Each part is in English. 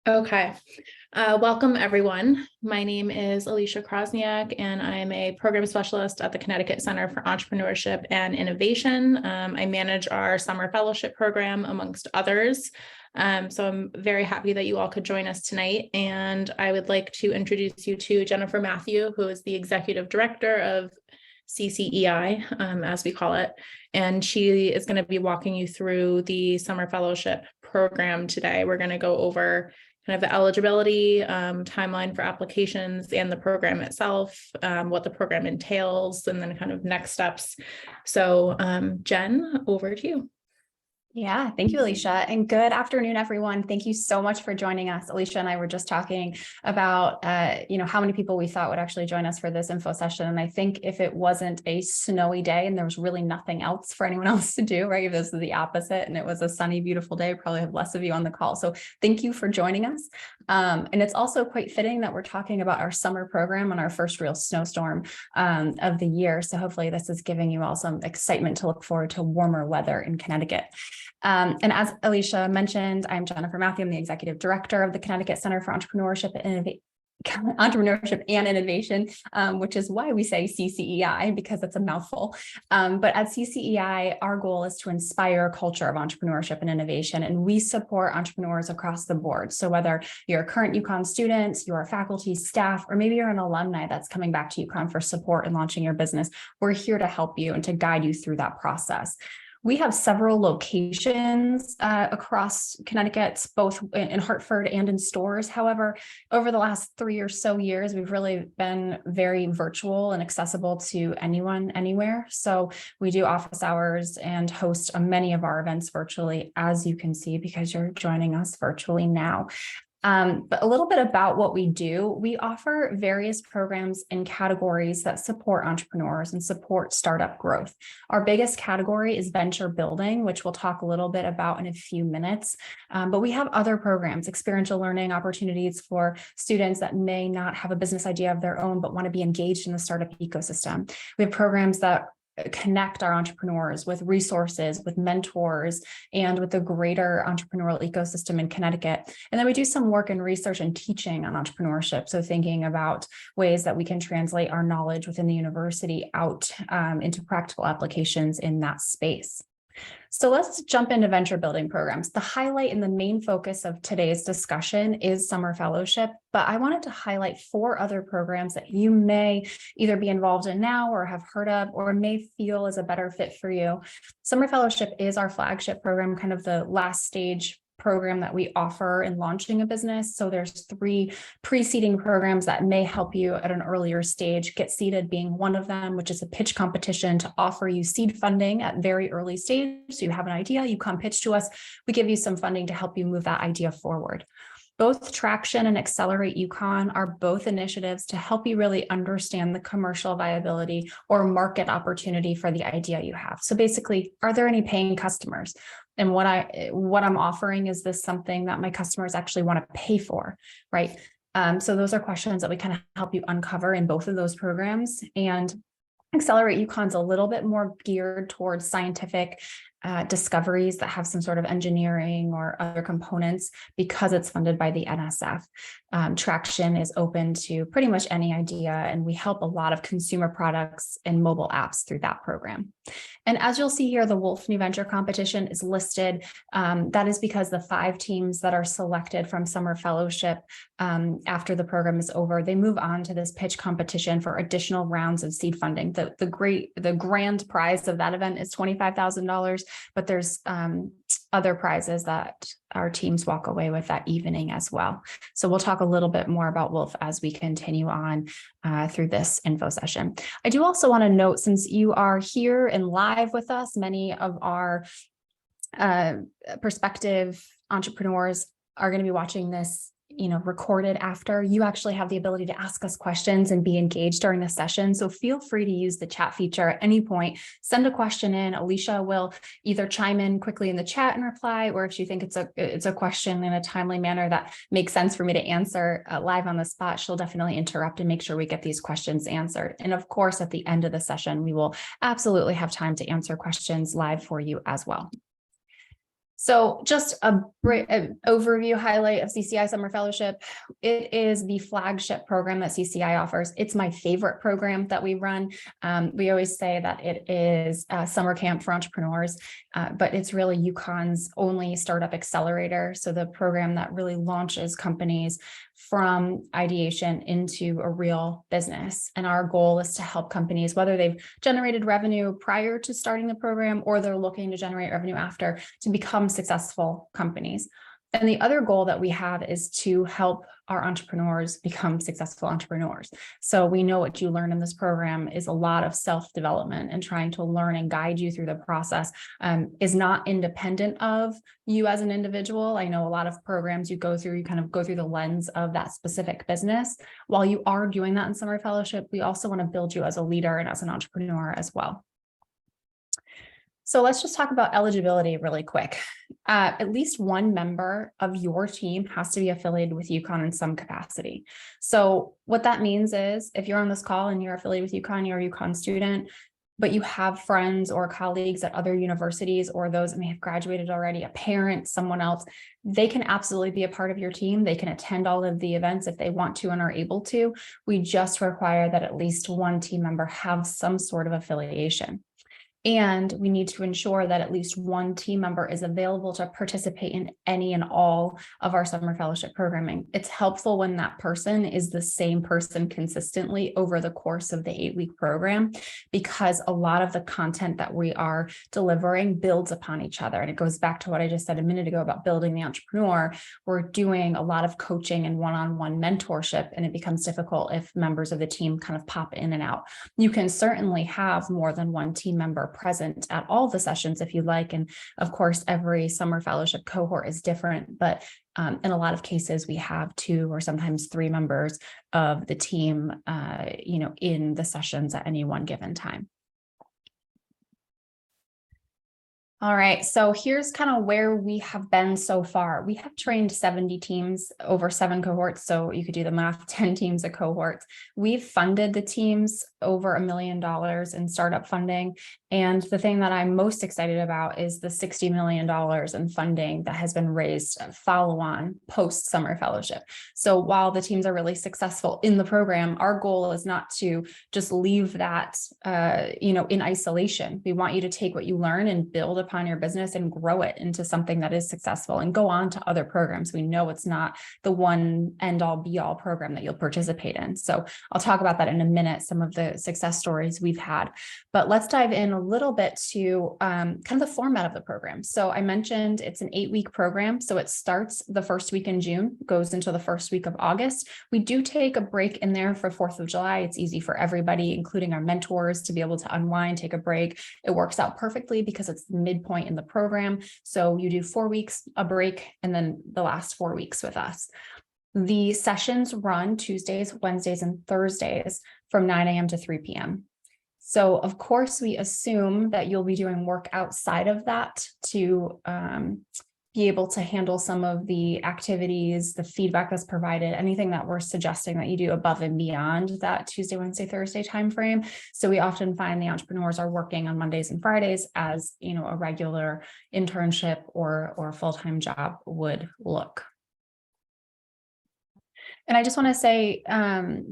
Okay. Welcome, everyone. My name is Alicia Krosniak, and I'm a program specialist at the Connecticut Center for Entrepreneurship and Innovation. I manage our summer fellowship program, amongst others. So I'm very happy that you all could join us tonight. And I would like to introduce you to Jennifer Matthew, who is the Executive Director of CCEI, as we call it. And she is going to be walking you through the summer fellowship program today. We're going to go over kind of the eligibility, timeline for applications and the program itself, what the program entails, and then kind of next steps. So Jen, over to you. Yeah, thank you, Alicia. And good afternoon, everyone. Thank you so much for joining us. Alicia and I were just talking about, how many people we thought would actually join us for this info session. And I think if it wasn't a snowy day and there was really nothing else for anyone else to do, right? If this is the opposite and it was a sunny, beautiful day, probably have less of you on the call. So thank you for joining us. And it's also quite fitting that we're talking about our summer program on our first real snowstorm of the year. So hopefully this is giving you all some excitement to look forward to warmer weather in Connecticut. And as Alicia mentioned, I'm Jennifer Matthew. I'm the Executive Director of the Connecticut Center for Entrepreneurship and Innovation, which is why we say CCEI, because it's a mouthful. But at CCEI, our goal is to inspire a culture of entrepreneurship and innovation, and we support entrepreneurs across the board. So whether you're a current UConn student, you're a faculty, staff, or maybe you're an alumni that's coming back to UConn for support in launching your business, we're here to help you and to guide you through that process. We have several locations across Connecticut, both in Hartford and in stores. However, over the last 3 or so years, we've really been very virtual and accessible to anyone, anywhere. So we do office hours and host many of our events virtually, as you can see, because you're joining us virtually now. But a little bit about what we do. We offer various programs and categories that support entrepreneurs and support startup growth. Our biggest category is venture building, which we'll talk a little bit about in a few minutes. But we have other programs, experiential learning opportunities for students that may not have a business idea of their own, but want to be engaged in the startup ecosystem. We have programs that connect our entrepreneurs with resources, with mentors, and with the greater entrepreneurial ecosystem in Connecticut. And then we do some work in research and teaching on entrepreneurship. So thinking about ways that we can translate our knowledge within the university out into practical applications in that space. So let's jump into venture building programs. The highlight and the main focus of today's discussion is summer fellowship, but I wanted to highlight 4 other programs that you may either be involved in now or have heard of or may feel is a better fit for you. Summer fellowship is our flagship program, kind of the last stage program that we offer in launching a business. So there's 3 preceding programs that may help you at an earlier stage. Get Seeded being one of them, which is a pitch competition to offer you seed funding at very early stage. So you have an idea, you come pitch to us, we give you some funding to help you move that idea forward. Both Traction and Accelerate UConn are both initiatives to help you really understand the commercial viability or market opportunity for the idea you have. So basically, are there any paying customers? And what I'm offering, is this something that my customers actually want to pay for, right? So those are questions that we kind of help you uncover in both of those programs. And Accelerate UConn's a little bit more geared towards scientific discoveries that have some sort of engineering or other components because it's funded by the NSF. Traction is open to pretty much any idea, and we help a lot of consumer products and mobile apps through that program. And as you'll see here, the Wolf New Venture competition is listed. That is because the 5 teams that are selected from summer fellowship after the program is over, they move on to this pitch competition for additional rounds of seed funding. The grand prize of that event is $25,000, but there's other prizes that our teams walk away with that evening as well. So we'll talk a little bit more about Wolf as we continue on through this info session. I do also want to note, since you are here and live with us, many of our prospective entrepreneurs are going to be watching this recorded after. You actually have the ability to ask us questions and be engaged during the session. So feel free to use the chat feature at any point. Send a question in. Alicia will either chime in quickly in the chat and reply, or if you think it's a question in a timely manner that makes sense for me to answer live on the spot, she'll definitely interrupt and make sure we get these questions answered. And of course, at the end of the session, we will absolutely have time to answer questions live for you as well. So just an overview highlight of CCI Summer Fellowship. It is the flagship program that CCI offers. It's my favorite program that we run. We always say that it is a summer camp for entrepreneurs, but it's really UConn's only startup accelerator. So the program that really launches companies from ideation into a real business. And our goal is to help companies, whether they've generated revenue prior to starting the program or they're looking to generate revenue after, to become successful companies. And the other goal that we have is to help our entrepreneurs become successful entrepreneurs. So we know what you learn in this program is a lot of self-development, and trying to learn and guide you through the process is not independent of you as an individual. I know a lot of programs you kind of go through the lens of that specific business. While you are doing that in Summer Fellowship, we also want to build you as a leader and as an entrepreneur as well. So let's just talk about eligibility really quick. At least one member of your team has to be affiliated with UConn in some capacity. So what that means is if you're on this call and you're affiliated with UConn, you're a UConn student, but you have friends or colleagues at other universities or those that may have graduated already, a parent, someone else, they can absolutely be a part of your team. They can attend all of the events if they want to and are able to. We just require that at least one team member have some sort of affiliation. And we need to ensure that at least one team member is available to participate in any and all of our summer fellowship programming. It's helpful when that person is the same person consistently over the course of the 8-week program, because a lot of the content that we are delivering builds upon each other. And it goes back to what I just said a minute ago about building the entrepreneur. We're doing a lot of coaching and one-on-one mentorship, and it becomes difficult if members of the team kind of pop in and out. You can certainly have more than one team member present at all the sessions if you like. And of course, every summer fellowship cohort is different, but in a lot of cases, we have 2 or sometimes 3 members of the team, in the sessions at any one given time. All right, so here's kind of where we have been so far. We have trained 70 teams over 7 cohorts, so you could do the math, 10 teams a cohort. We've funded the teams over $1 million in startup funding. And the thing that I'm most excited about is the $60 million in funding that has been raised follow-on post-summer fellowship. So while the teams are really successful in the program, our goal is not to just leave that, in isolation. We want you to take what you learn and build upon your business and grow it into something that is successful and go on to other programs. We know it's not the one end-all be-all program that you'll participate in. So I'll talk about that in a minute, some of the success stories we've had. But let's dive in a little bit to kind of the format of the program. So I mentioned it's an 8-week program. So it starts the first week in June, goes into the first week of August. We do take a break in there for 4th of July. It's easy for everybody, including our mentors, to be able to unwind, take a break. It works out perfectly because it's the midpoint in the program. So you do 4 weeks, a break, and then the last 4 weeks with us. The sessions run Tuesdays, Wednesdays, and Thursdays from 9 a.m. to 3 p.m. So of course, we assume that you'll be doing work outside of that to be able to handle some of the activities, the feedback that's provided, anything that we're suggesting that you do above and beyond that Tuesday, Wednesday, Thursday timeframe. So we often find the entrepreneurs are working on Mondays and Fridays as, a regular internship or full-time job would look. And I just want to say,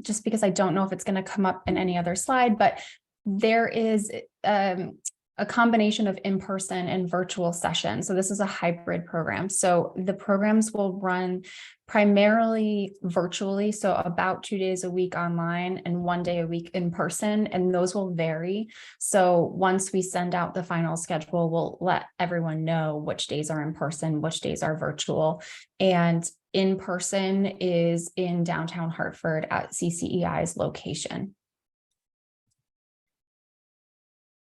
just because I don't know if it's going to come up in any other slide, but there is a combination of in-person and virtual sessions. So this is a hybrid program. So the programs will run primarily virtually, so about 2 days a week online and 1 day a week in person, and those will vary. So once we send out the final schedule, we'll let everyone know which days are in person, which days are virtual. And in person is in downtown Hartford at CCEI's location.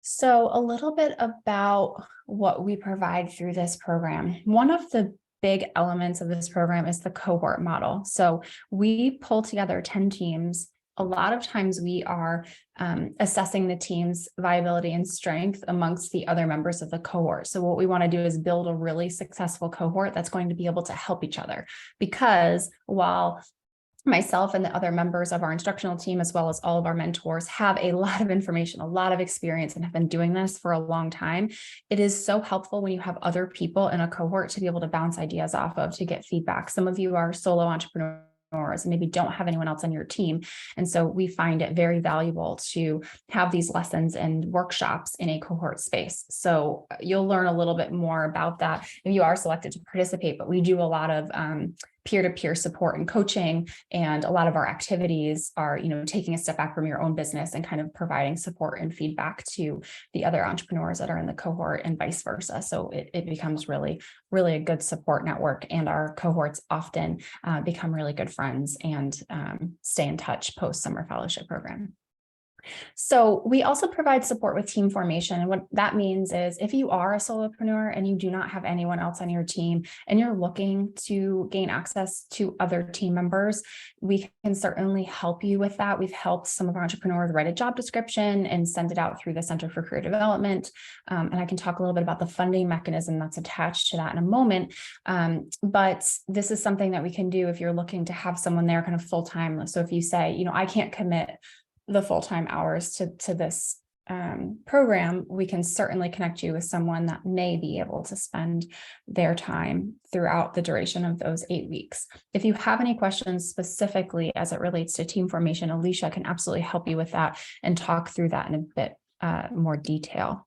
So a little bit about what we provide through this program. One of the big elements of this program is the cohort model. So we pull together 10 teams. A lot of times we are assessing the team's viability and strength amongst the other members of the cohort. So what we want to do is build a really successful cohort that's going to be able to help each other. Because while myself and the other members of our instructional team, as well as all of our mentors, have a lot of information, a lot of experience, and have been doing this for a long time. It is so helpful when you have other people in a cohort to be able to bounce ideas off of, to get feedback. Some of you are solo entrepreneurs and maybe don't have anyone else on your team. And so we find it very valuable to have these lessons and workshops in a cohort space. So you'll learn a little bit more about that if you are selected to participate, but we do a lot of peer-to-peer support and coaching, and a lot of our activities are, taking a step back from your own business and kind of providing support and feedback to the other entrepreneurs that are in the cohort, and vice versa. So it becomes really, really a good support network, and our cohorts often become really good friends and stay in touch post summer fellowship program. So we also provide support with team formation. And what that means is, if you are a solopreneur and you do not have anyone else on your team and you're looking to gain access to other team members, we can certainly help you with that. We've helped some of our entrepreneurs write a job description and send it out through the Center for Career Development. And I can talk a little bit about the funding mechanism that's attached to that in a moment. But this is something that we can do if you're looking to have someone there kind of full-time. So if you say, I can't commit the full-time hours to this program, we can certainly connect you with someone that may be able to spend their time throughout the duration of those 8 weeks. If you have any questions specifically as it relates to team formation, Alicia can absolutely help you with that and talk through that in a bit more detail.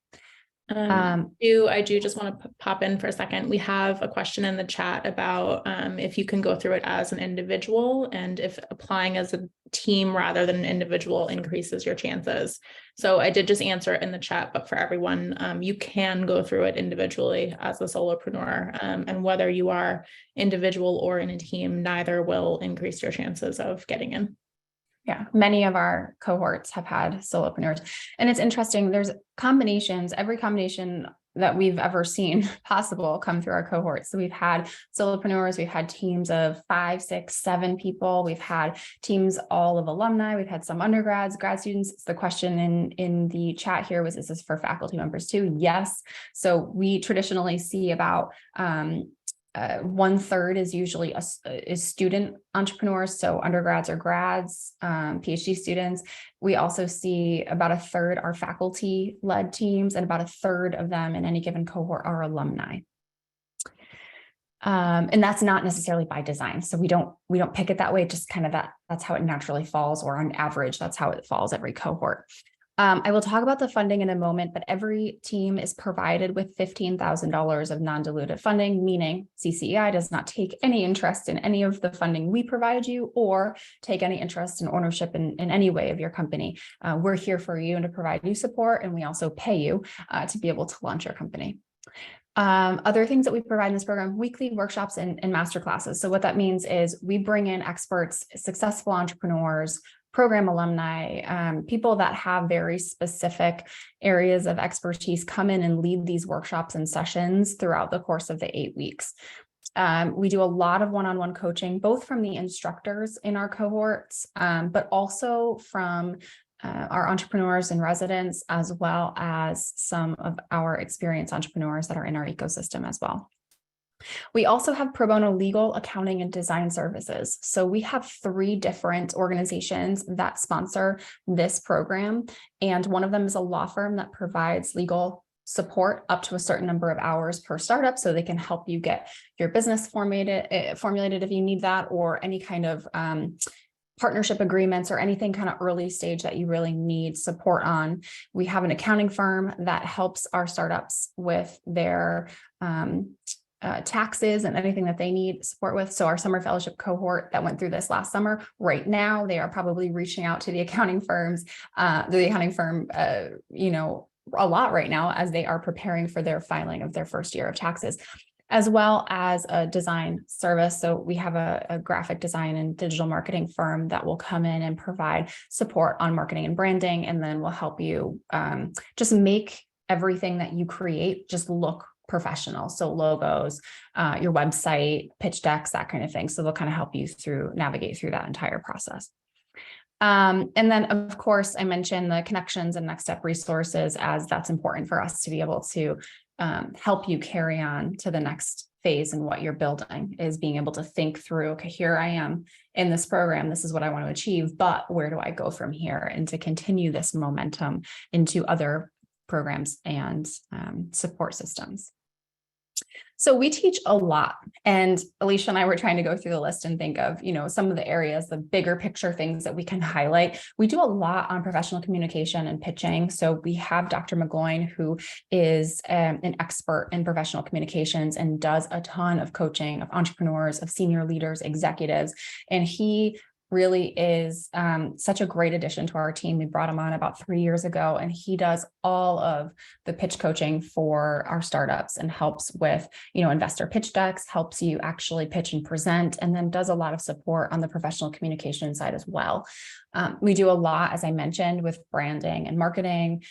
I do just want to pop in for a second. We have a question in the chat about if you can go through it as an individual, and if applying as a team rather than an individual increases your chances. So I did just answer it in the chat, but for everyone, you can go through it individually as a solopreneur, and whether you are individual or in a team, neither will increase your chances of getting in. Yeah, many of our cohorts have had solopreneurs, and it's interesting. There's combinations, every combination that we've ever seen possible come through our cohorts. So we've had solopreneurs, we've had teams of 5, 6, 7 people. We've had teams all of alumni. We've had some undergrads, grad students. The question in the chat here was, is this for faculty members too? Yes. So we traditionally see about 1/3 is usually is student entrepreneurs, so undergrads or grads, PhD students. We also see about 1/3 are faculty-led teams, and about 1/3 of them in any given cohort are alumni. And that's not necessarily by design. So we don't pick it that way. Just kind of that's how it naturally falls, or on average, that's how it falls every cohort. I will talk about the funding in a moment, but every team is provided with $15,000 of non-dilutive funding, meaning CCEI does not take any interest in any of the funding we provide you, or take any interest in ownership in any way of your company. We're here for you and to provide you support, and we also pay you to be able to launch your company. Other things that we provide in this program: weekly workshops and master classes. So what that means is we bring in experts, successful entrepreneurs, program alumni, people that have very specific areas of expertise, come in and lead these workshops and sessions throughout the course of the 8 weeks. We do a lot of one-on-one coaching, both from the instructors in our cohorts, but also from our entrepreneurs and residents, as well as some of our experienced entrepreneurs that are in our ecosystem as well. We also have pro bono legal, accounting, and design services. So we have 3 different organizations that sponsor this program. And one of them is a law firm that provides legal support up to a certain number of hours per startup, so they can help you get your business formulated if you need that, or any kind of partnership agreements or anything kind of early stage that you really need support on. We have an accounting firm that helps our startups with their taxes and anything that they need support with. So our summer fellowship cohort that went through this last summer, right now, they are probably reaching out to the accounting firm, a lot right now, as they are preparing for their filing of their first year of taxes, as well as a design service. So we have a graphic design and digital marketing firm that will come in and provide support on marketing and branding, and then will help you just make everything that you create just look professional. So logos, your website, pitch decks, that kind of thing. So they'll kind of help you navigate through that entire process. And then, of course, I mentioned the connections and next step resources, as that's important for us to be able to help you carry on to the next phase in what you're building, is being able to think through, okay, here I am in this program, this is what I want to achieve, but where do I go from here? And to continue this momentum into other programs and support systems. So we teach a lot, and Alicia and I were trying to go through the list and think of, some of the areas, the bigger picture things that we can highlight. We do a lot on professional communication and pitching. So we have Dr. McGloin, who is an expert in professional communications and does a ton of coaching of entrepreneurs, of senior leaders, executives, and he really is such a great addition to our team. We brought him on about 3 years ago, and he does all of the pitch coaching for our startups and helps with, investor pitch decks, helps you actually pitch and present, and then does a lot of support on the professional communication side as well. We do a lot, as I mentioned, with branding and marketing.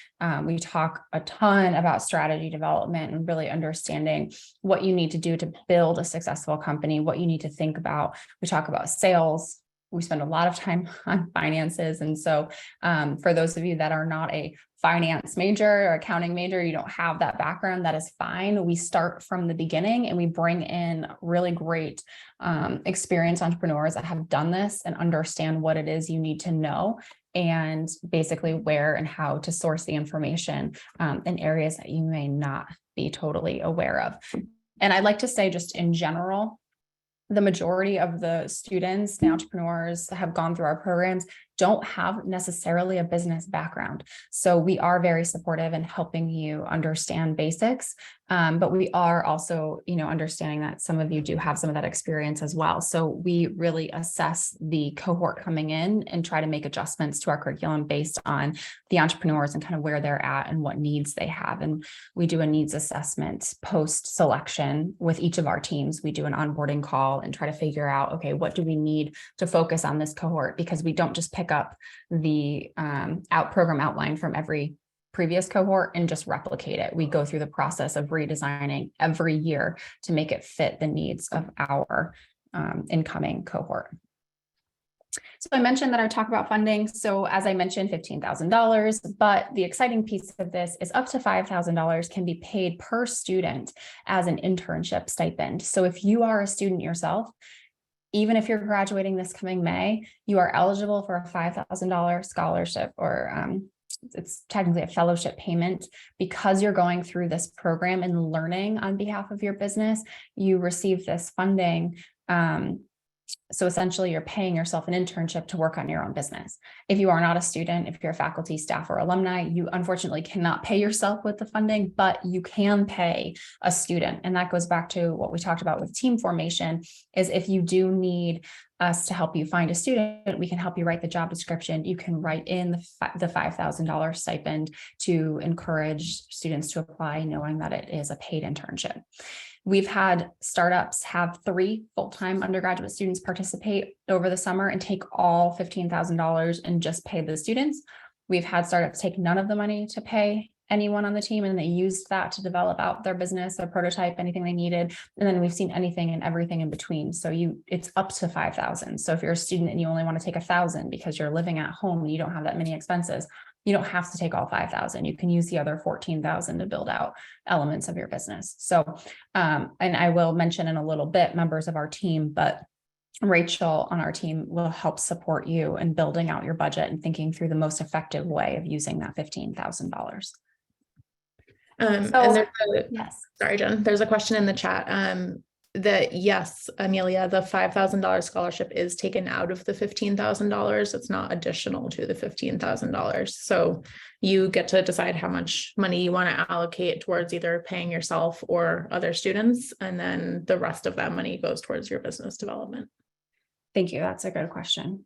We talk a ton about strategy development and really understanding what you need to do to build a successful company, what you need to think about. We talk about sales. We spend a lot of time on finances. And so for those of you that are not a finance major or accounting major, you don't have that background, that is fine. We start from the beginning and we bring in really great experienced entrepreneurs that have done this and understand what it is you need to know, and basically where and how to source the information in areas that you may not be totally aware of. And I'd like to say, just in general, the majority of the students, the entrepreneurs that have gone through our programs, don't have necessarily a business background. So we are very supportive in helping you understand basics, but we are also, understanding that some of you do have some of that experience as well. So we really assess the cohort coming in and try to make adjustments to our curriculum based on the entrepreneurs and kind of where they're at and what needs they have. And we do a needs assessment post-selection with each of our teams. We do an onboarding call and try to figure out, okay, what do we need to focus on this cohort? Because we don't just pick up the program outline from every previous cohort and just replicate it. We go through the process of redesigning every year to make it fit the needs of our incoming cohort. So I mentioned that I would talk about funding. So as I mentioned, $15,000, but the exciting piece of this is up to $5,000 can be paid per student as an internship stipend. So if you are a student yourself, even if you're graduating this coming May, you are eligible for a $5,000 scholarship, or it's technically a fellowship payment, because you're going through this program and learning on behalf of your business. You receive this funding. So essentially, you're paying yourself an internship to work on your own business. If you are not a student, if you're a faculty, staff, or alumni, you unfortunately cannot pay yourself with the funding, but you can pay a student. And that goes back to what we talked about with team formation, is if you do need us to help you find a student, we can help you write the job description. You can write in the $5,000 stipend to encourage students to apply, knowing that it is a paid internship. We've had startups have 3 full-time undergraduate students participate over the summer and take all $15,000 and just pay the students. We've had startups take none of the money to pay anyone on the team, and they used that to develop out their business, their prototype, anything they needed. And then we've seen anything and everything in between. So it's up to $5,000. So if you're a student and you only want to take $1,000 because you're living at home and you don't have that many expenses, you don't have to take all $5,000. You can use the other $14,000 to build out elements of your business. So, and I will mention in a little bit members of our team, but Rachel on our team will help support you in building out your budget and thinking through the most effective way of using that $15,000. Sorry, Jen, there's a question in the chat. That yes, Amelia, the $5,000 scholarship is taken out of the $15,000. It's not additional to the $15,000. So you get to decide how much money you want to allocate towards either paying yourself or other students. And then the rest of that money goes towards your business development. Thank you. That's a good question.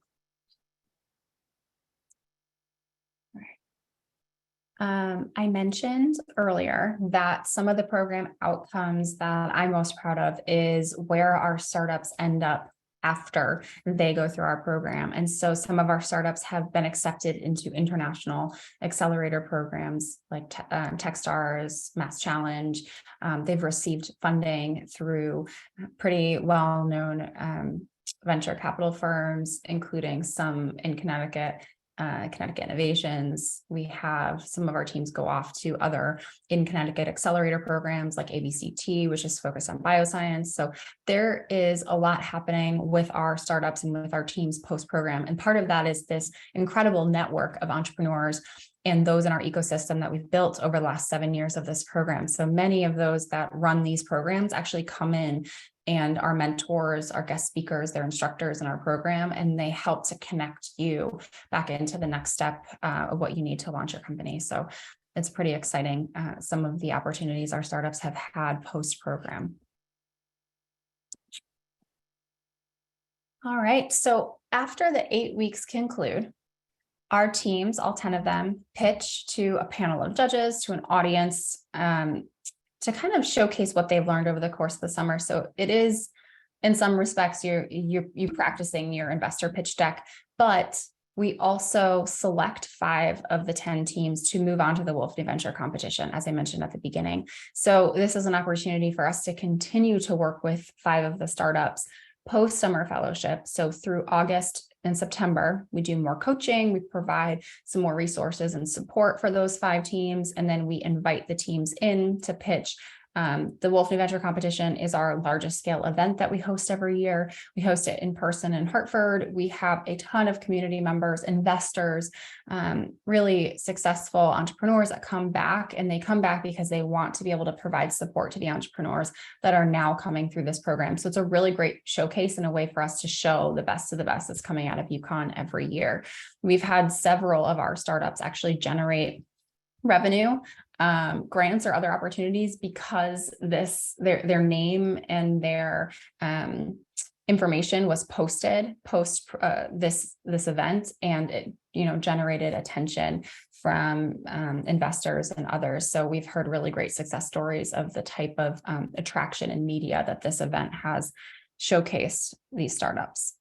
I mentioned earlier that some of the program outcomes that I'm most proud of is where our startups end up after they go through our program. And so some of our startups have been accepted into international accelerator programs like Techstars, Mass Challenge. They've received funding through pretty well-known venture capital firms, including some in Connecticut, Connecticut Innovations. We have some of our teams go off to other in Connecticut accelerator programs like ABCT, which is focused on bioscience. So there is a lot happening with our startups and with our teams post-program. And part of that is this incredible network of entrepreneurs and those in our ecosystem that we've built over the last 7 years of this program. So many of those that run these programs actually come in and our mentors, our guest speakers, they're instructors in our program, and they help to connect you back into the next step of what you need to launch your company. So it's pretty exciting, some of the opportunities our startups have had post-program. All right, so after the 8 weeks conclude, our teams, all 10 of them, pitch to a panel of judges, to an audience, to kind of showcase what they've learned over the course of the summer. So it is, in some respects, you're practicing your investor pitch deck, but we also select 5 of the 10 teams to move on to the Wolf New Venture competition, as I mentioned at the beginning. So this is an opportunity for us to continue to work with 5 of the startups post-summer fellowship. So through August and September, we do more coaching, we provide some more resources and support for those 5 teams, and then we invite the teams in to pitch. The Wolf New Venture competition is our largest scale event that we host every year. We host it in person in Hartford. We have a ton of community members, investors, really successful entrepreneurs that come back, and they come back because they want to be able to provide support to the entrepreneurs that are now coming through this program. So it's a really great showcase and a way for us to show the best of the best that's coming out of UConn every year. We've had several of our startups actually generate revenue, grants or other opportunities because their name and their information was posted post this event, and it generated attention from investors and others. So we've heard really great success stories of the type of attraction and media that this event has showcased these startups.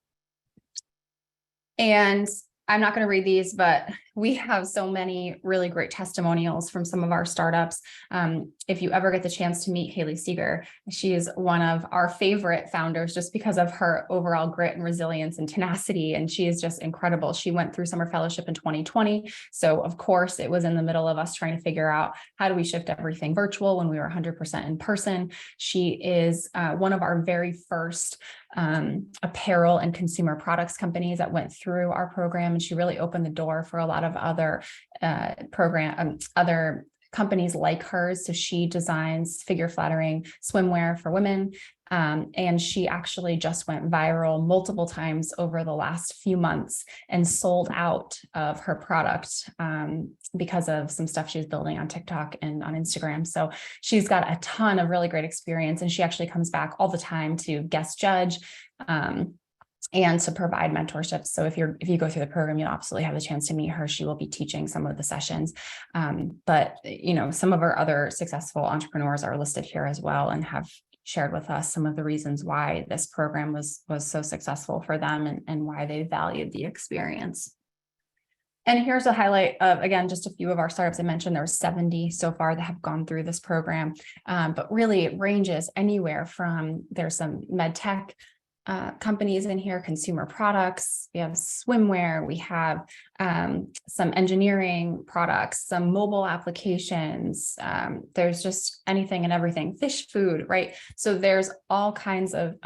And I'm not going to read these, but we have so many really great testimonials from some of our startups. If you ever get the chance to meet Haley Seeger, she is one of our favorite founders just because of her overall grit and resilience and tenacity. And she is just incredible. She went through summer fellowship in 2020. So of course it was in the middle of us trying to figure out how do we shift everything virtual when we were 100% in person. She is one of our very first apparel and consumer products companies that went through our program. And she really opened the door for a lot of other other companies like hers. So she designs figure flattering swimwear for women. And she actually just went viral multiple times over the last few months and sold out of her product because of some stuff she's building on TikTok and on Instagram. So she's got a ton of really great experience, and she actually comes back all the time to guest judge and to provide mentorship. So if you go through the program, you'll absolutely have the chance to meet her. She will be teaching some of the sessions. But some of our other successful entrepreneurs are listed here as well and have shared with us some of the reasons why this program was so successful for them and why they valued the experience. And here's a highlight of, again, just a few of our startups. I mentioned there were 70 so far that have gone through this program, but really it ranges anywhere from, there's some med tech companies in here, consumer products, we have swimwear, we have some engineering products, some mobile applications, there's just anything and everything, fish food, right? So there's all kinds of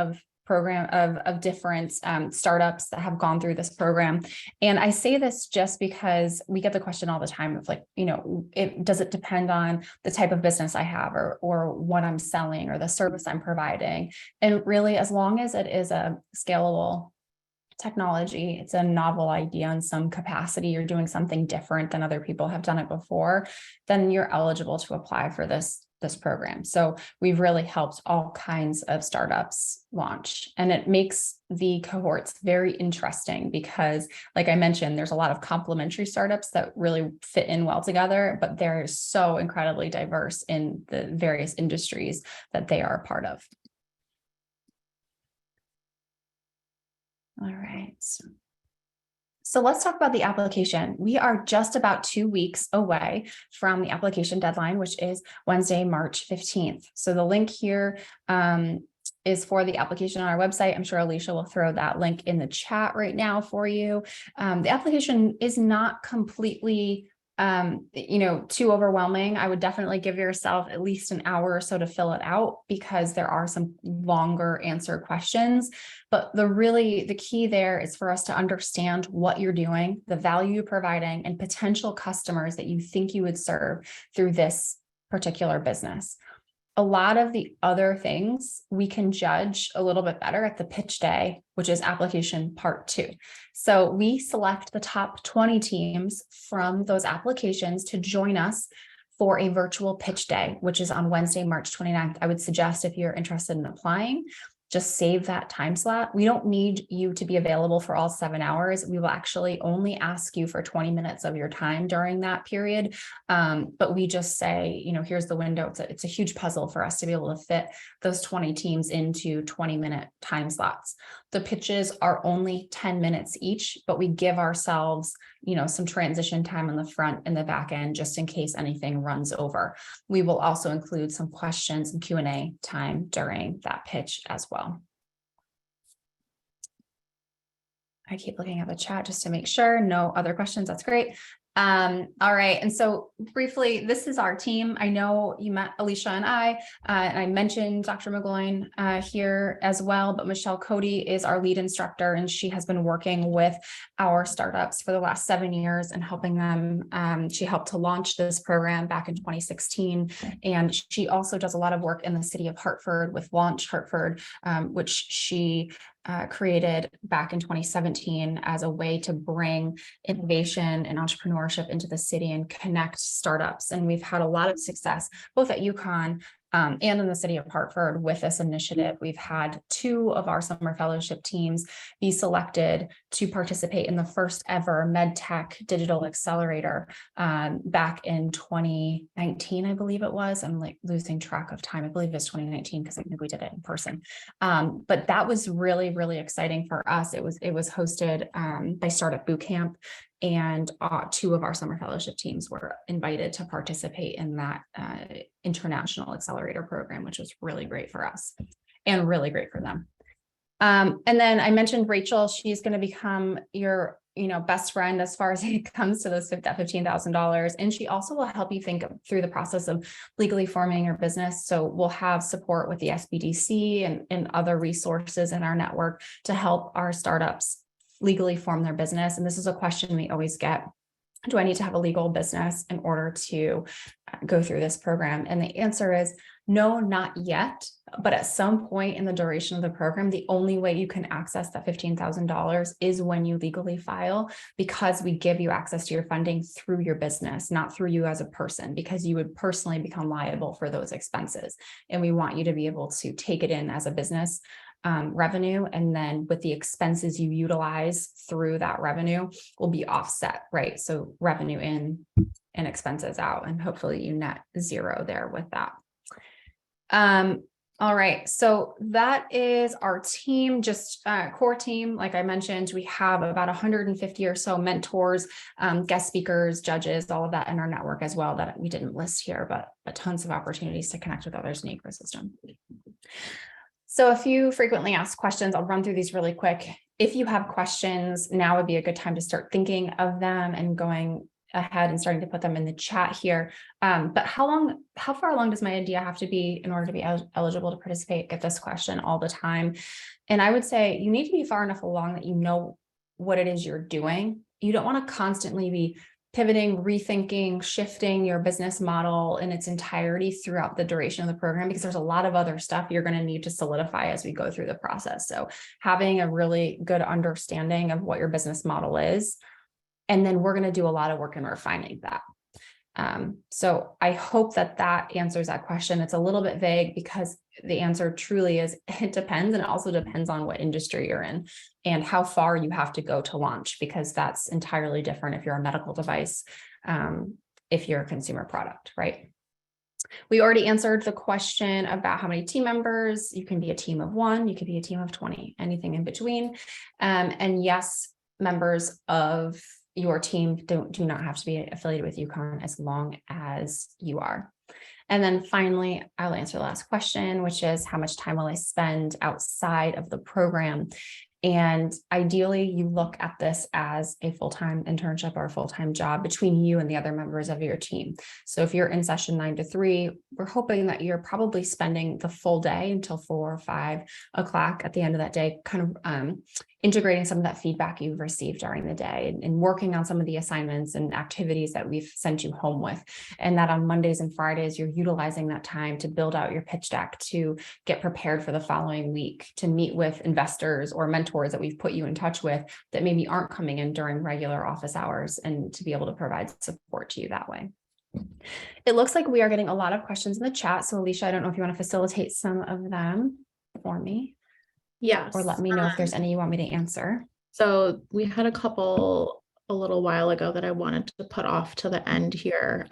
different startups that have gone through this program. And I say this just because we get the question all the time of does it depend on the type of business I have or what I'm selling or the service I'm providing? And really, as long as it is a scalable technology, it's a novel idea in some capacity, you're doing something different than other people have done it before, then you're eligible to apply for this program. So we've really helped all kinds of startups launch, and it makes the cohorts very interesting because, like I mentioned, there's a lot of complementary startups that really fit in well together, but they're so incredibly diverse in the various industries that they are a part of. All right. So let's talk about the application. We are just about 2 weeks away from the application deadline, which is Wednesday, March 15th. So the link here is for the application on our website. I'm sure Alicia will throw that link in the chat right now for you. The application is not completely too overwhelming. I would definitely give yourself at least an hour or so to fill it out because there are some longer answer questions. But the key there is for us to understand what you're doing, the value you're providing, and potential customers that you think you would serve through this particular business. A lot of the other things we can judge a little bit better at the pitch day, which is application part 2. So we select the top 20 teams from those applications to join us for a virtual pitch day, which is on Wednesday, March 29th. I would suggest if you're interested in applying, just save that time slot. We don't need you to be available for all 7 hours. We will actually only ask you for 20 minutes of your time during that period. But we just say, here's the window. It's a huge puzzle for us to be able to fit those 20 teams into 20-minute time slots. The pitches are only 10 minutes each, but we give ourselves, some transition time on the front and the back end, just in case anything runs over. We will also include some questions and Q&A time during that pitch as well. I keep looking at the chat just to make sure no other questions. That's great. All right. And so briefly, this is our team. I know you met Alicia and I mentioned Dr. McGloin here as well, but Michelle Cody is our lead instructor, and she has been working with our startups for the last 7 years and helping them. She helped to launch this program back in 2016. And she also does a lot of work in the city of Hartford with Launch Hartford, which she created back in 2017 as a way to bring innovation and entrepreneurship into the city and connect startups. And we've had a lot of success both at UConn and in the city of Hartford with this initiative. We've had 2 of our summer fellowship teams be selected to participate in the first ever MedTech Digital Accelerator back in 2019, I believe it was. I'm like losing track of time. I believe it's 2019 because I think we did it in person. But that was really, really exciting for us. It was hosted by Startup Bootcamp, and 2 of our summer fellowship teams were invited to participate in that international accelerator program, which was really great for us and really great for them. And then I mentioned Rachel. She's going to become your best friend as far as it comes to that $15,000. And she also will help you think through the process of legally forming your business. So we'll have support with the SBDC and other resources in our network to help our startups legally form their business. And this is a question we always get. Do I need to have a legal business in order to go through this program? And the answer is no, not yet. But at some point in the duration of the program, the only way you can access that $15,000 is when you legally file, because we give you access to your funding through your business, not through you as a person, because you would personally become liable for those expenses. And we want you to be able to take it in as a business revenue, and then with the expenses you utilize through that revenue will be offset, right? So revenue in and expenses out, and hopefully you net 0 there with that. All right, so that is our team, just core team. Like I mentioned, we have about 150 or so mentors, guest speakers, judges, all of that in our network as well that we didn't list here, but tons of opportunities to connect with others in the ecosystem. So a few frequently asked questions. I'll run through these really quick. If you have questions, now would be a good time to start thinking of them and going ahead and starting to put them in the chat here. But how far along does my idea have to be in order to be eligible to participate? Get this question all the time. And I would say you need to be far enough along that you know what it is you're doing. You don't want to constantly be pivoting, rethinking, shifting your business model in its entirety throughout the duration of the program, because there's a lot of other stuff you're going to need to solidify as we go through the process. So having a really good understanding of what your business model is, and then we're going to do a lot of work in refining that. So I hope that answers that question. It's a little bit vague because the answer truly is it depends. And it also depends on what industry you're in and how far you have to go to launch, because that's entirely different if you're a medical device, if you're a consumer product, right? We already answered the question about how many team members. You can be a team of 1, you could be a team of 20, anything in between. And yes, members of your team do not have to be affiliated with UConn as long as you are. And then finally, I'll answer the last question, which is how much time will I spend outside of the program? And ideally, you look at this as a full-time internship or a full-time job between you and the other members of your team. So if you're in session 9 to 3, we're hoping that you're probably spending the full day until 4 or 5 o'clock at the end of that day, kind of integrating some of that feedback you've received during the day and working on some of the assignments and activities that we've sent you home with. And that on Mondays and Fridays, you're utilizing that time to build out your pitch deck, to get prepared for the following week, to meet with investors or mentors that we've put you in touch with that maybe aren't coming in during regular office hours, and to be able to provide support to you that way. It looks like we are getting a lot of questions in the chat. So Alicia, I don't know if you want to facilitate some of them for me. Yes. Or let me know if there's any you want me to answer. So we had a couple a little while ago that I wanted to put off to the end here,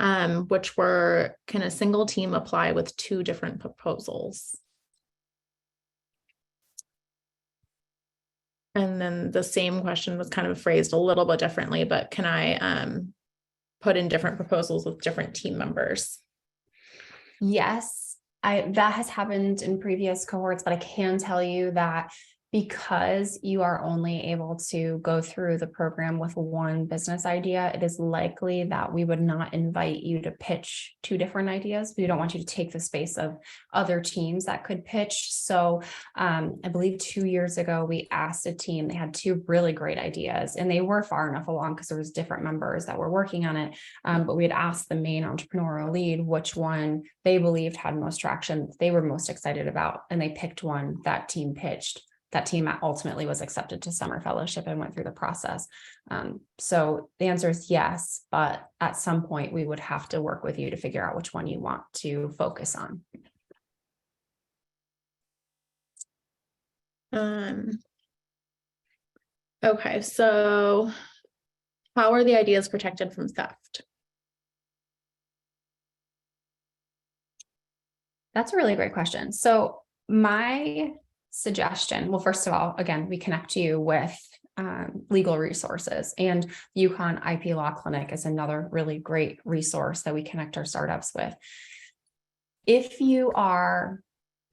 which were, can a single team apply with 2 different proposals? And then the same question was kind of phrased a little bit differently, but can I put in different proposals with different team members? Yes, that has happened in previous cohorts, but I can tell you that because you are only able to go through the program with one business idea, it is likely that we would not invite you to pitch 2 different ideas. We don't want you to take the space of other teams that could pitch. So I believe 2 years ago, we asked a team, they had 2 really great ideas and they were far enough along because there was different members that were working on it. But we had asked the main entrepreneurial lead which one they believed had most traction, they were most excited about, and they picked one that team pitched. That team ultimately was accepted to summer fellowship and went through the process. So the answer is yes, but at some point we would have to work with you to figure out which one you want to focus on. Okay, so how are the ideas protected from theft? That's a really great question. So my suggestion, well, first of all, again, we connect you with legal resources, and UConn IP Law Clinic is another really great resource that we connect our startups with. If you are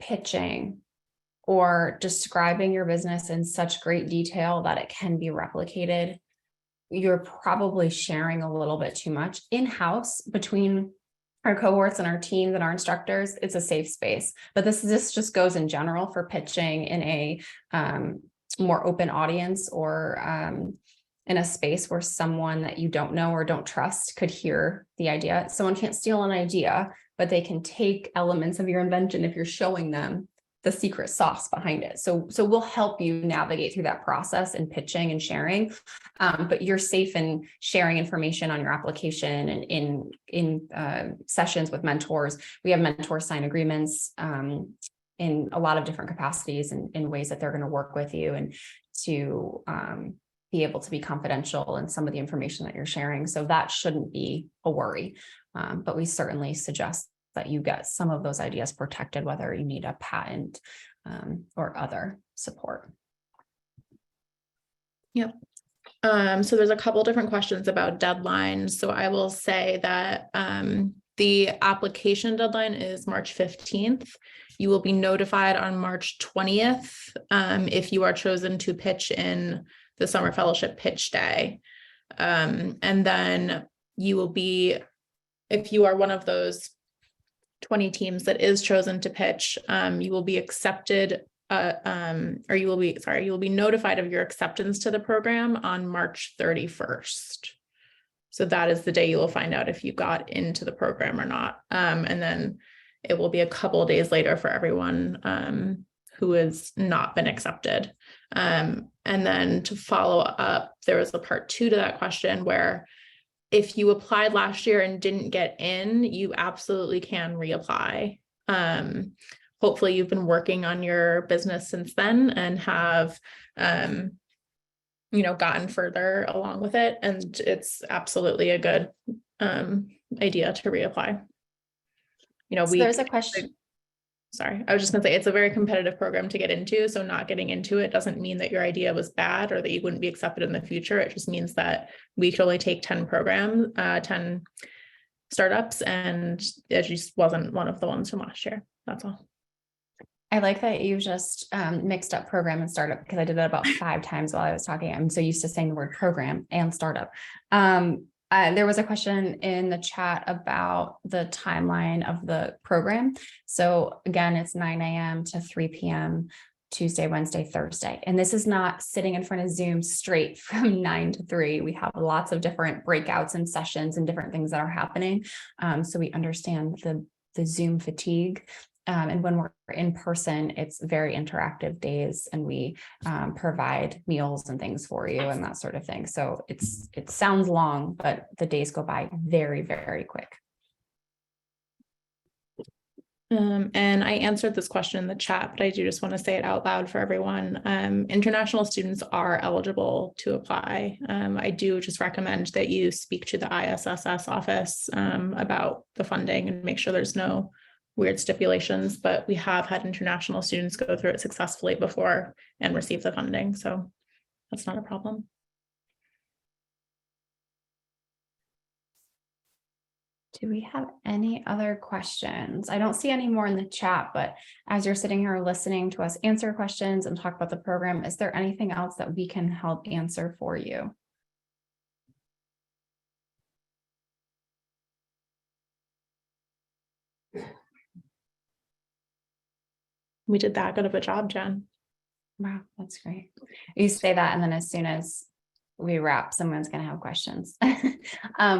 pitching or describing your business in such great detail that it can be replicated, you're probably sharing a little bit too much. In-house between our cohorts and our teams and our instructors, it's a safe space. But this just goes in general for pitching in a more open audience, or in a space where someone that you don't know or don't trust could hear the idea. Someone can't steal an idea, but they can take elements of your invention if you're showing them the secret sauce behind it. So we'll help you navigate through that process and pitching and sharing, but you're safe in sharing information on your application and in sessions with mentors. We have mentors sign agreements in a lot of different capacities and in ways that they're going to work with you and to be able to be confidential in some of the information that you're sharing. So that shouldn't be a worry, but we certainly suggest that you get some of those ideas protected, whether you need a patent or other support. Yep. So there's a couple different questions about deadlines. So I will say that the application deadline is March 15th. You will be notified on March 20th if you are chosen to pitch in the summer fellowship pitch day. And then you will be, if you are one of those 20 teams that is chosen to pitch, you will be accepted, or you will be notified of your acceptance to the program on March 31st. So that is the day you will find out if you got into the program or not. And then it will be a couple of days later for everyone who has not been accepted. And then to follow up, there was a part 2 to that question where if you applied last year and didn't get in, you absolutely can reapply. Hopefully you've been working on your business since then and have, gotten further along with it. And it's absolutely a good idea to reapply. There's a question. Sorry, I was just gonna say it's a very competitive program to get into. So not getting into it doesn't mean that your idea was bad or that you wouldn't be accepted in the future. It just means that we could only take 10 startups, and it just wasn't one of the ones from last year. That's all. I like that you just mixed up program and startup, because I did that about 5 times while I was talking. I'm so used to saying the word program and startup. There was a question in the chat about the timeline of the program. So again, it's 9 a.m. to 3 p.m. Tuesday, Wednesday, Thursday. And this is not sitting in front of Zoom straight from 9 to 3. We have lots of different breakouts and sessions and different things that are happening. So we understand the Zoom fatigue. And when we're in person, it's very interactive days, and we provide meals and things for you and that sort of thing. So it sounds long, but the days go by very, very quick. And I answered this question in the chat, but I do just want to say it out loud for everyone. International students are eligible to apply. I do just recommend that you speak to the ISSS office about the funding and make sure there's no weird stipulations, but we have had international students go through it successfully before and receive the funding. So that's not a problem. Do we have any other questions? I don't see any more in the chat, but as you're sitting here listening to us answer questions and talk about the program, is there anything else that we can help answer for you? We did that good of a job, Jen. Wow, that's great. You say that, and then as soon as we wrap, someone's going to have questions,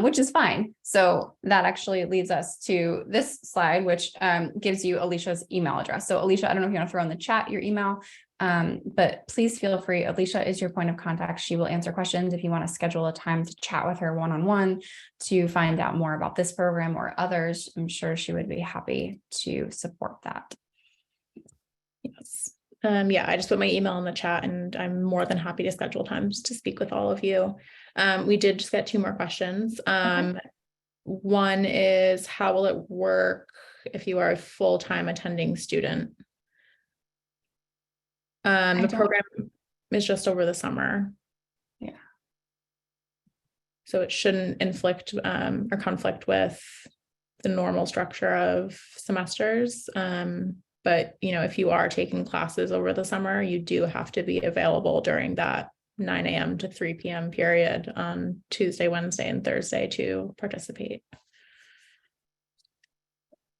which is fine. So that actually leads us to this slide, which gives you Alicia's email address. So Alicia, I don't know if you want to throw in the chat your email, but please feel free. Alicia is your point of contact. She will answer questions if you want to schedule a time to chat with her one-on-one to find out more about this program or others. I'm sure she would be happy to support that. Yes. Yeah, I just put my email in the chat, and I'm more than happy to schedule times to speak with all of you. We did just get 2 more questions. Okay. One is, how will it work if you are a full-time attending student? The program is just over the summer. Yeah. So it shouldn't inflict or conflict with the normal structure of semesters. But, you know, if you are taking classes over the summer, you do have to be available during that 9 a.m. to 3 p.m. period on Tuesday, Wednesday, and Thursday to participate.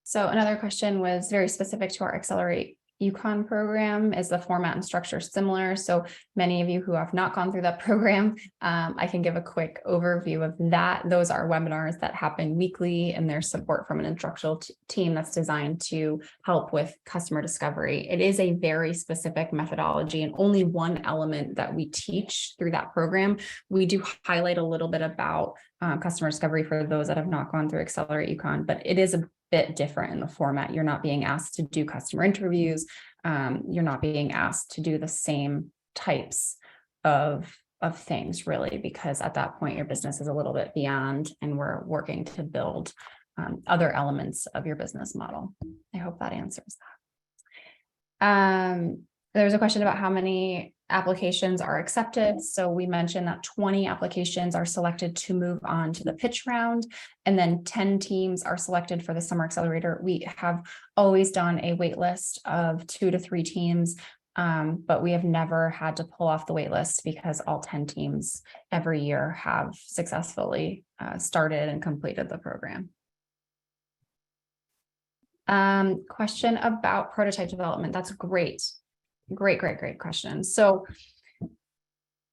So another question was very specific to our Accelerate UConn program. Is the format and structure similar? So many of you who have not gone through that program, I can give a quick overview of that. Those are webinars that happen weekly, and there's support from an instructional team that's designed to help with customer discovery. It is a very specific methodology, and only one element that we teach through that program. We do highlight a little bit about customer discovery for those that have not gone through Accelerate UConn, but it is a bit different in the format. You're not being asked to do customer interviews. You're not being asked to do the same types of things, really, because at that point your business is a little bit beyond, and we're working to build other elements of your business model. I hope that answers that. There's a question about how many applications are accepted. So we mentioned that 20 applications are selected to move on to the pitch round, and then 10 teams are selected for the Summer Accelerator. We have always done a wait list of 2 to 3 teams, but we have never had to pull off the wait list because all 10 teams every year have successfully started and completed the program. Question about prototype development. That's great. Great question. So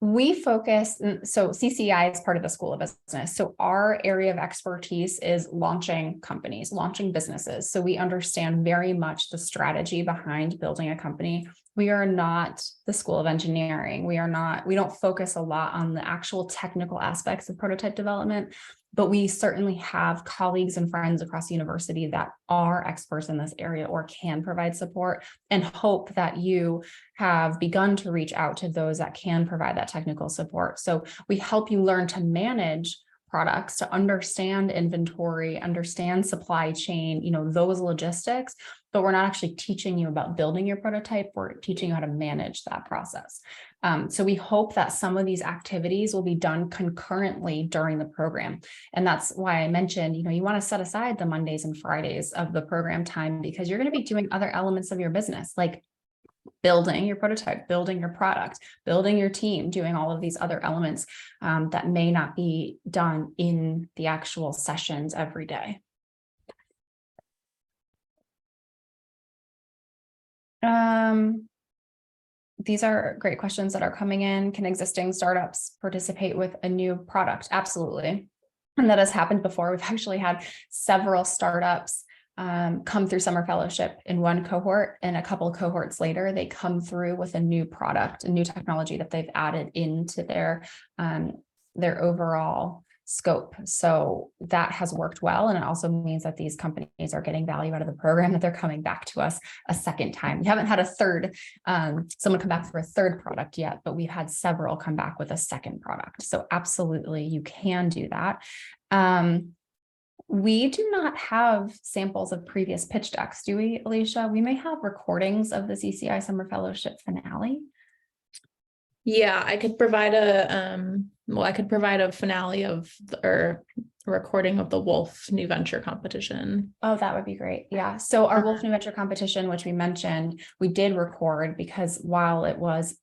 we focus, so CCI is part of the School of Business. So our area of expertise is launching companies, launching businesses. So we understand very much the strategy behind building a company. We are not the School of Engineering. We don't focus a lot on the actual technical aspects of prototype development, but we certainly have colleagues and friends across the university that are experts in this area or can provide support, and hope that you have begun to reach out to those that can provide that technical support. So we help you learn to manage products, to understand inventory, understand supply chain, those logistics, but we're not actually teaching you about building your prototype. We're teaching you how to manage that process. So we hope that some of these activities will be done concurrently during the program. And that's why I mentioned, you want to set aside the Mondays and Fridays of the program time, because you're going to be doing other elements of your business, like building your prototype, building your product, building your team, doing all of these other elements that may not be done in the actual sessions every day. These are great questions that are coming in. Can existing startups participate with a new product? Absolutely. And that has happened before. We've actually had several startups come through summer fellowship in one cohort, and a couple of cohorts later, they come through with a new product, a new technology that they've added into their overall scope. So that has worked well. And it also means that these companies are getting value out of the program, that they're coming back to us a second time. We haven't had a third, someone come back for a third product yet, but we've had several come back with a second product. So absolutely, you can do that. We do not have samples of previous pitch decks, do we, Alicia? We may have recordings of the CCI Summer Fellowship finale. Yeah, I could provide a finale of or a recording of the Wolf New Venture competition. Oh, that would be great. Yeah. So our Wolf New Venture competition, which we mentioned, we did record, because while it was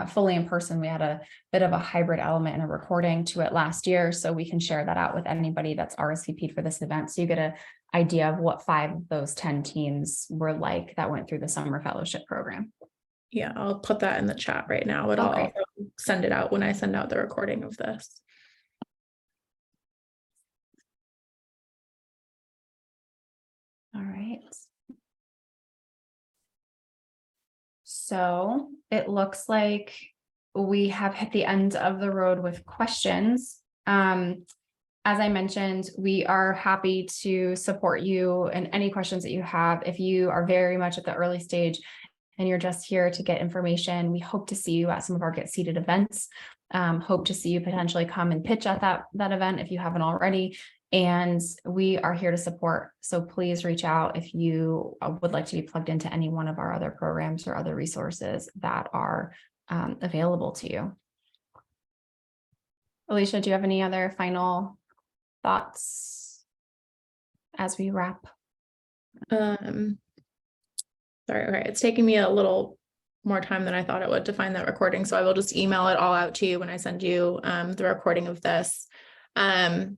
fully in person, we had a bit of a hybrid element and a recording to it last year. So we can share that out with anybody that's RSVP'd for this event. So you get an idea of what 5 of those 10 teams were like that went through the summer fellowship program. Yeah, I'll put that in the chat right now, but I'll also send it out when I send out the recording of this. All right. So it looks like we have hit the end of the road with questions. As I mentioned, we are happy to support you in any questions that you have. If you are very much at the early stage and you're just here to get information, we hope to see you at some of our Get Seated events. Hope to see you potentially come and pitch at that event if you haven't already. And we are here to support. So please reach out if you would like to be plugged into any one of our other programs or other resources that are available to you. Alicia, do you have any other final thoughts as we wrap? Sorry, okay, it's taking me a little more time than I thought it would to find that recording, so I will just email it all out to you when I send you the recording of this. But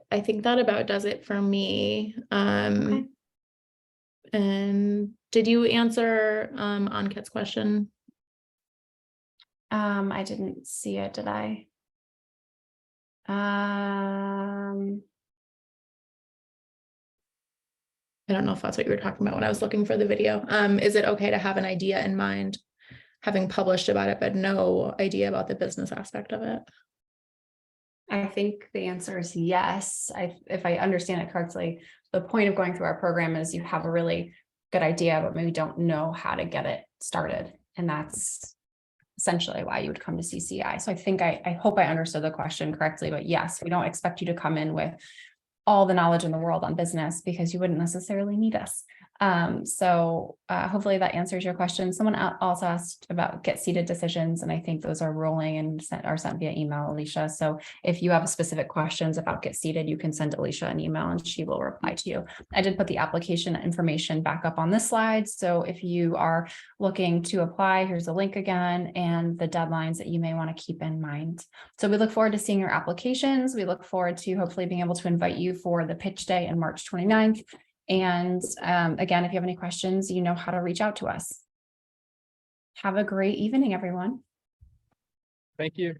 I think that about does it for me. Okay. And did you answer Ankit's question? I didn't see it, did I? I don't know if that's what you were talking about when I was looking for the video. Is it okay to have an idea in mind, having published about it, but no idea about the business aspect of it? I think the answer is yes. If I understand it correctly, the point of going through our program is you have a really good idea, but maybe don't know how to get it started. And that's essentially why you would come to CCI. So I think I hope I understood the question correctly, but yes, we don't expect you to come in with all the knowledge in the world on business, because you wouldn't necessarily need us. So hopefully that answers your question. Someone also asked about Get Seated decisions, and I think those are rolling and are sent via email, Alicia. So if you have specific questions about Get Seated, you can send Alicia an email and she will reply to you. I did put the application information back up on this slide. So if you are looking to apply, here's the link again, and the deadlines that you may want to keep in mind. So we look forward to seeing your applications. We look forward to hopefully being able to invite you for the pitch day on March 29th. And again, if you have any questions, you know how to reach out to us. Have a great evening, everyone. Thank you.